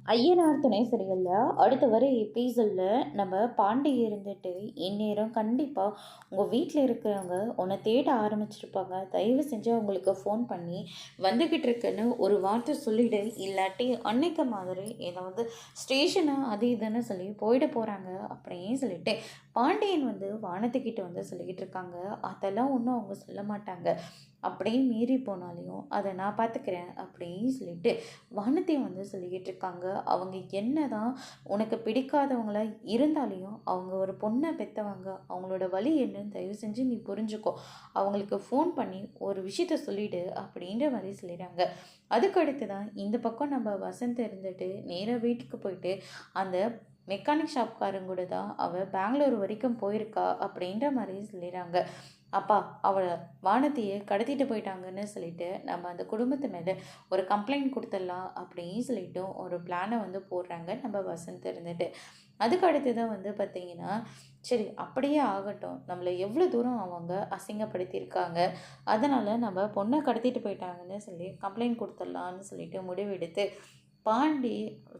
ஐயனார் துணை சரியில்ல. அடுத்து வர எபிசோட்ல நம்ம பாண்டி இருந்துட்டு, இந்நேரம் கண்டிப்பா உங்க வீட்ல இருக்கிறவங்க உன்ன தேட ஆரம்பிச்சிருப்பாங்க. தயவு செஞ்சு அவங்களுக்கு ஃபோன் பண்ணி, வந்துகிட்டு இருக்கேன்னு ஒரு வார்த்தை சொல்லிடு. இல்லாட்டி அன்னைக்கு மாதிரி ஏதாவது ஸ்டேஷனு அது இதுன்னு சொல்லி போயிட போறாங்க அப்படின்னு சொல்லிட்டு, பாண்டியன் வந்து வானத்துக்கிட்ட வந்து சொல்லிக்கிட்டு இருக்காங்க. அதெல்லாம் ஒண்ணும் அவங்க சொல்ல மாட்டாங்க. அப்படியே மீறி போனாலையும், அத நான் பார்த்துக்கிறேன் அப்படின்னு சொல்லிட்டு, வானதி வந்து சொல்லிக்கிட்டு இருக்காங்க. அவங்க என்னதான் உனக்கு பிடிக்காதவங்களா இருந்தாலையும், அவங்க ஒரு பொண்ண பெத்தவங்க. அவங்களோட வலி என்னன்னு தயவு செஞ்சு நீ புரிஞ்சுக்கோ. அவங்களுக்கு ஃபோன் பண்ணி ஒரு விஷயத்த சொல்லிடு அப்படின்ற மாரி சொல்லிடுறாங்க. அதுக்கு அடுத்து தான் இந்த பக்கம் நம்ம வசந்த் இருந்துட்டு நேரா வீட்டுக்கு போயிட்டு, அந்த மெக்கானிக் ஷாப்காரங்க கூட தான் அவ பெங்களூர் வரைக்கும் போயிருக்கா அப்படின்ற மாரி சொல்லிடுறாங்க. அப்பா அவள வானதிய கடத்திட்டு போயிட்டாங்கன்னு சொல்லிட்டு, நம்ம அந்த குடும்பத்து மேல ஒரு கம்ப்ளைண்ட் குடுத்துடலாம் அப்படின்னு சொல்லிட்டு ஒரு பிளான வந்து போடுறாங்க நம்ம வசந்த் இருந்துட்டு. அதுக்கு அடுத்து தான் வந்து பார்த்தீங்கன்னா, சரி அப்படியே ஆகட்டும். நம்மள எவ்வளோ தூரம் அவங்க அசிங்கப்படுத்தியிருக்காங்க. அதனால நம்ம பொண்ண கடத்திட்டு போயிட்டாங்கன்னு சொல்லி கம்ப்ளைண்ட் குடுத்துடலான்னு சொல்லிட்டு முடிவெடுத்து, பாண்டி,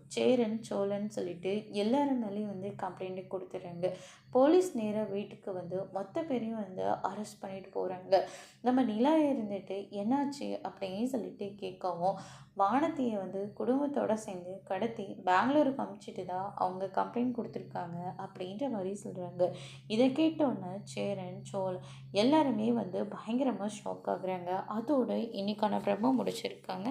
சேரன், சோழன் சொல்லிட்டு எல்லார் மேலேயும் வந்து கம்ப்ளைண்ட் குடுத்துடுறாங்க. போலீஸ் நேரா வீட்டுக்கு வந்து மொத்த பேரையும் வந்து அரெஸ்ட் பண்ணிட்டு போறாங்க. நம்ம நிலா இருந்துட்டு என்னாச்சு அப்படின்னு சொல்லிட்டு கேட்கவும், வானதிய வந்து குடும்பத்தோட சேர்ந்து கடத்தி பெங்களூருக்கு அனுப்பிச்சிட்டு தான் அவங்க கம்ப்ளைண்ட் குடுத்துருக்காங்க அப்படின்ற மாரி சொல்றாங்க. இத கேட்டோன்னே சேரன், சோழ் எல்லாருமே வந்து பயங்கரமா ஷாக் ஆகுறாங்க. அதோட இன்னைக்கான பிரம்ம முடிச்சிருக்காங்க.